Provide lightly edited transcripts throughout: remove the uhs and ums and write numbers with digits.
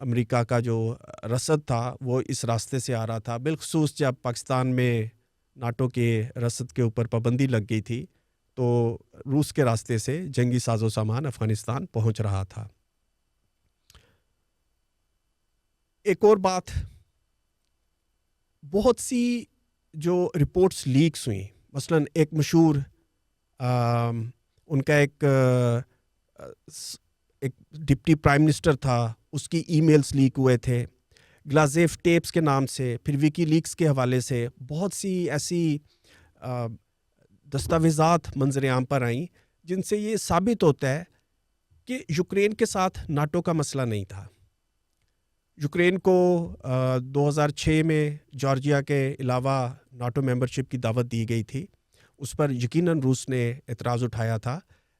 امریکہ کا جو رسد تھا وہ اس راستے سے آ رہا تھا، بالخصوص جب پاکستان میں ناٹو کے رسد کے اوپر پابندی لگ گئی تھی تو روس کے راستے سے جنگی ساز و سامان افغانستان پہنچ رہا تھا۔ ایک اور بات، بہت سی جو رپورٹس لیکس ہوئیں، مثلاً ایک مشہور ان کا ایک ڈپٹی پرائم منسٹر تھا، اس کی ای میلز لیک ہوئے تھے گلازیف ٹیپس کے نام سے، پھر ویکی لیکس کے حوالے سے بہت سی ایسی دستاویزات منظر عام پر آئیں جن سے یہ ثابت ہوتا ہے کہ یوکرین کے ساتھ ناٹو کا مسئلہ نہیں تھا۔ یوکرین کو 2006 میں جارجیا کے علاوہ ناٹو ممبرشپ کی دعوت دی گئی تھی، اس پر یقیناً روس نے اعتراض اٹھایا تھا،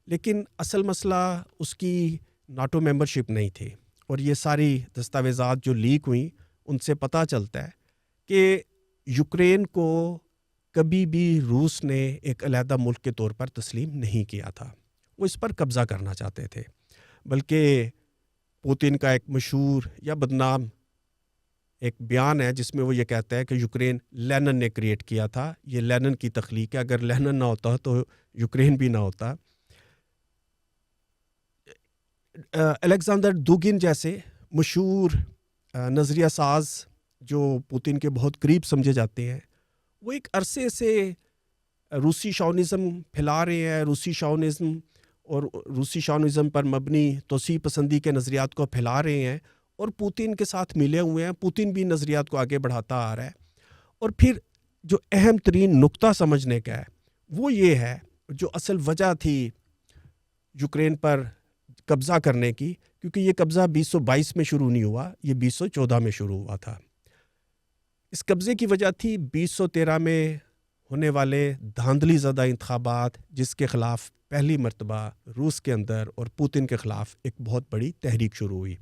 لیکن اصل مسئلہ اس کی ناٹو ممبرشپ نہیں تھی۔ اور یہ ساری دستاویزات جو لیک ہوئیں ان سے پتہ چلتا ہے کہ یوکرین کو کبھی بھی روس نے ایک علیحدہ ملک کے طور پر تسلیم نہیں کیا تھا، وہ اس پر قبضہ کرنا چاہتے تھے۔ بلکہ پوتن کا ایک مشہور یا بدنام ایک بیان ہے جس میں وہ یہ کہتا ہے کہ یوکرین لینن نے کریٹ کیا تھا، یہ لینن کی تخلیق ہے، اگر لینن نہ ہوتا تو یوکرین بھی نہ ہوتا۔ الیگزینڈر دوگن جیسے مشہور نظریہ ساز جو پوتن کے بہت قریب سمجھے جاتے ہیں، وہ ایک عرصے سے روسی شاونزم پھیلا رہے ہیں، روسی شاونزم اور روسی شاونزم پر مبنی توسیع پسندی کے نظریات کو پھیلا رہے ہیں اور پوتن کے ساتھ ملے ہوئے ہیں۔ پوتن بھی نظریات کو آگے بڑھاتا آ رہا ہے۔ اور پھر جو اہم ترین نقطہ سمجھنے کا ہے وہ یہ ہے، جو اصل وجہ تھی یوکرین پر قبضہ کرنے کی، کیونکہ یہ قبضہ 2022 میں شروع نہیں ہوا، یہ 2014 میں شروع ہوا تھا۔ اس قبضے کی وجہ تھی 2013 میں ہونے والے دھاندلی زدہ انتخابات، جس کے خلاف پہلی مرتبہ روس کے اندر اور پوتن کے خلاف ایک بہت بڑی تحریک شروع ہوئی۔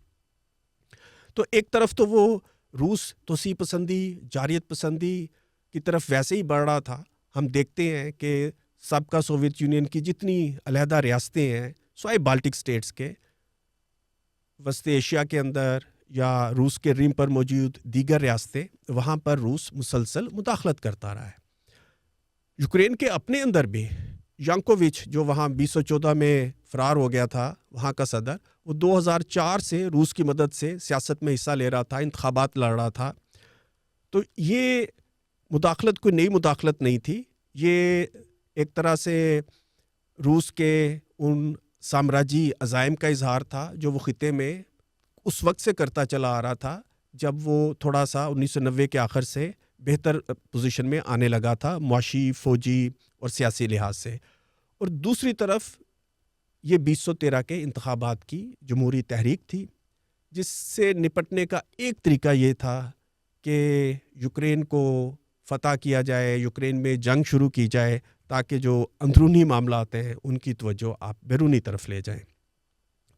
تو ایک طرف تو وہ روس توسیع پسندی، جارحیت پسندی کی طرف ویسے ہی بڑھ رہا تھا۔ ہم دیکھتے ہیں کہ سابقہ سوویت یونین کی جتنی علیحدہ ریاستیں ہیں سوائے بالٹک سٹیٹس کے، وسط ایشیا کے اندر یا روس کے ریم پر موجود دیگر ریاستیں، وہاں پر روس مسلسل مداخلت کرتا رہا ہے۔ یوکرین کے اپنے اندر بھی یانکووچ جو وہاں 2014 میں فرار ہو گیا تھا، وہاں کا صدر، وہ 2004 سے روس کی مدد سے سیاست میں حصہ لے رہا تھا، انتخابات لڑ رہا تھا۔ تو یہ مداخلت کوئی نئی مداخلت نہیں تھی، یہ ایک طرح سے روس کے ان سامراجی عزائم کا اظہار تھا جو وہ خطے میں اس وقت سے کرتا چلا آ رہا تھا جب وہ تھوڑا سا 1990 کے آخر سے بہتر پوزیشن میں آنے لگا تھا، معاشی، فوجی اور سیاسی لحاظ سے۔ اور دوسری طرف یہ 2013 کے انتخابات کی جمہوری تحریک تھی، جس سے نپٹنے کا ایک طریقہ یہ تھا کہ یوکرین کو فتح کیا جائے، یوکرین میں جنگ شروع کی جائے، تاکہ جو اندرونی معاملات ہیں ان کی توجہ آپ بیرونی طرف لے جائیں۔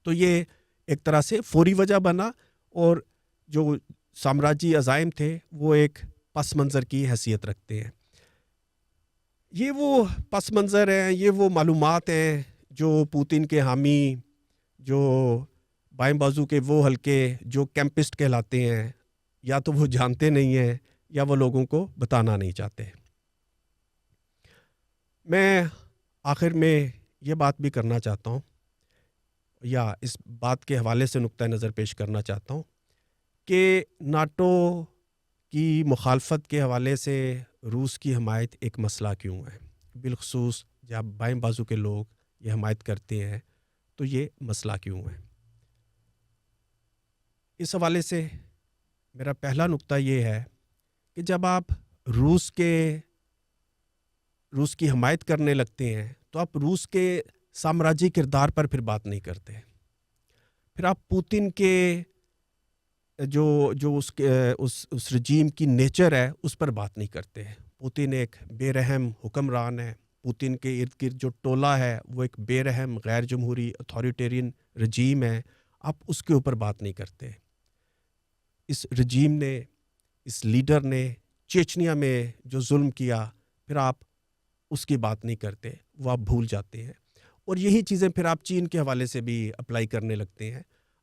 تو یہ ایک طرح سے فوری وجہ بنا، اور جو سامراجی عزائم تھے وہ ایک پس منظر کی حیثیت رکھتے ہیں۔ یہ وہ پس منظر ہیں، یہ وہ معلومات ہیں جو پوتن کے حامی، جو بائیں بازو کے وہ حلقے جو کیمپسٹ کہلاتے ہیں، یا تو وہ جانتے نہیں ہیں یا وہ لوگوں کو بتانا نہیں چاہتے۔ میں آخر میں یہ بات بھی کرنا چاہتا ہوں، یا اس بات کے حوالے سے نقطہ نظر پیش کرنا چاہتا ہوں کہ ناٹو کی مخالفت کے حوالے سے روس کی حمایت ایک مسئلہ کیوں ہے، بالخصوص جب بائیں بازو کے لوگ یہ حمایت کرتے ہیں تو یہ مسئلہ کیوں ہے۔ اس حوالے سے میرا پہلا نقطہ یہ ہے کہ جب آپ روس کی حمایت کرنے لگتے ہیں تو آپ روس کے سامراجی کردار پر پھر بات نہیں کرتے، پھر آپ پوتن کے جو اس رجیم کی نیچر ہے اس پر بات نہیں کرتے۔ پوتن ایک بے رحم حکمران ہے، پوتن کے ارد گرد جو ٹولہ ہے وہ ایک بے رحم غیر جمہوری اتھارٹیرین رجیم ہے، آپ اس کے اوپر بات نہیں کرتے۔ اس رجیم نے، اس لیڈر نے چیچنیا میں جو ظلم کیا، پھر آپ اس کی بات نہیں کرتے، وہ آپ بھول جاتے ہیں۔ اور یہی چیزیں پھر آپ چین کے حوالے سے بھی اپلائی کرنے لگتے ہیں۔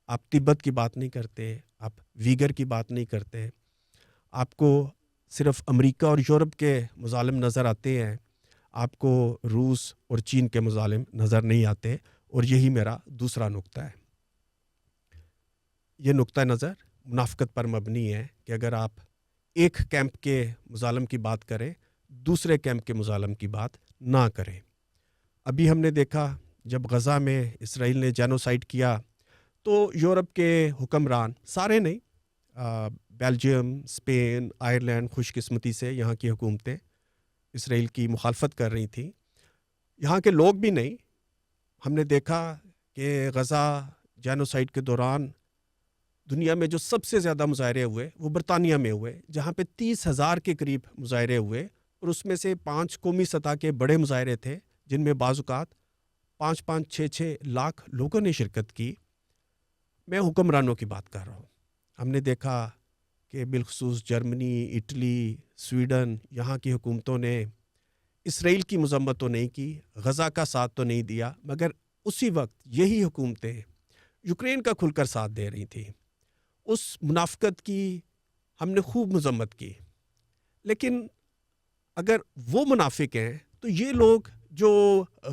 آپ تبت کی بات نہیں کرتے، آپ ویگر کی بات نہیں کرتے، آپ کو صرف امریکہ اور یورپ کے مظالم نظر آتے ہیں، آپ کو روس اور چین کے مظالم نظر نہیں آتے، اور یہی میرا دوسرا نقطہ ہے۔ یہ نقطہ نظر منافقت پر مبنی ہے کہ اگر آپ ایک کیمپ کے مظالم کی بات کریں، دوسرے کیمپ کے مظالم کی بات نہ کریں۔ ابھی ہم نے دیکھا جب غزہ میں اسرائیل نے جینوسائیڈ کیا تو یورپ کے حکمران، سارے نہیں، بیلجیم، اسپین، آئرلینڈ، خوش قسمتی سے یہاں کی حکومتیں اسرائیل کی مخالفت کر رہی تھیں، یہاں کے لوگ بھی نہیں۔ ہم نے دیکھا کہ غزہ جینوسائیڈ کے دوران دنیا میں جو سب سے زیادہ مظاہرے ہوئے وہ برطانیہ میں ہوئے، جہاں پہ 30,000 کے قریب مظاہرے ہوئے، اور اس میں سے 5 قومی سطح کے بڑے مظاہرے تھے جن میں بعض اوقات 5-6 لاکھ لوگوں نے شرکت کی۔ میں حکمرانوں کی بات کر رہا ہوں۔ ہم نے دیکھا کہ بالخصوص جرمنی، اٹلی، سویڈن، یہاں کی حکومتوں نے اسرائیل کی مذمت تو نہیں کی، غزہ کا ساتھ تو نہیں دیا، مگر اسی وقت یہی حکومتیں یوکرین کا کھل کر ساتھ دے رہی تھیں۔ اس منافقت کی ہم نے خوب مذمت کی، لیکن اگر وہ منافق ہیں تو یہ لوگ جو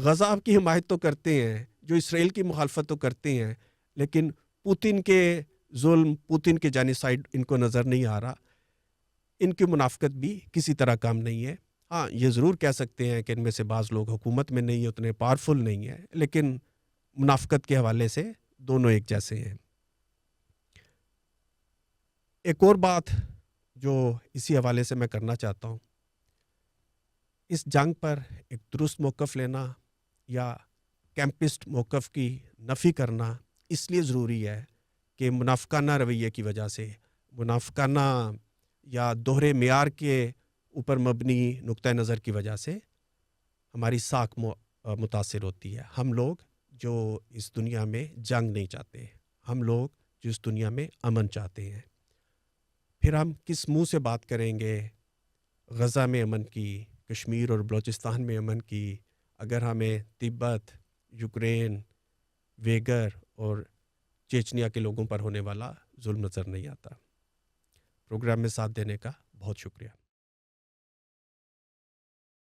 غزہ کی حمایت تو کرتے ہیں، جو اسرائیل کی مخالفت تو کرتے ہیں، لیکن پوتن کے ظلم، پوتن کے جینوسائیڈ ان کو نظر نہیں آ رہا، ان کی منافقت بھی کسی طرح کام نہیں ہے۔ ہاں، یہ ضرور کہہ سکتے ہیں کہ ان میں سے بعض لوگ حکومت میں نہیں، اتنے پاورفل نہیں ہیں، لیکن منافقت کے حوالے سے دونوں ایک جیسے ہیں۔ ایک اور بات جو اسی حوالے سے میں کرنا چاہتا ہوں، اس جنگ پر ایک درست موقف لینا یا کیمپسٹ موقف کی نفی کرنا اس لیے ضروری ہے کہ منافقانہ رویے کی وجہ سے، منافقانہ یا دوہرے معیار کے اوپر مبنی نقطہ نظر کی وجہ سے ہماری ساکھ متاثر ہوتی ہے۔ ہم لوگ جو اس دنیا میں جنگ نہیں چاہتے، ہم لوگ جو اس دنیا میں امن چاہتے ہیں، پھر ہم کس منہ سے بات کریں گے غزہ میں امن کی، کشمیر اور بلوچستان میں امن کی، اگر ہمیں تبت، یوکرین، ویگر اور چیچنیا کے لوگوں پر ہونے والا ظلم نظر نہیں آتا؟ پروگرام میں ساتھ دینے کا بہت شکریہ۔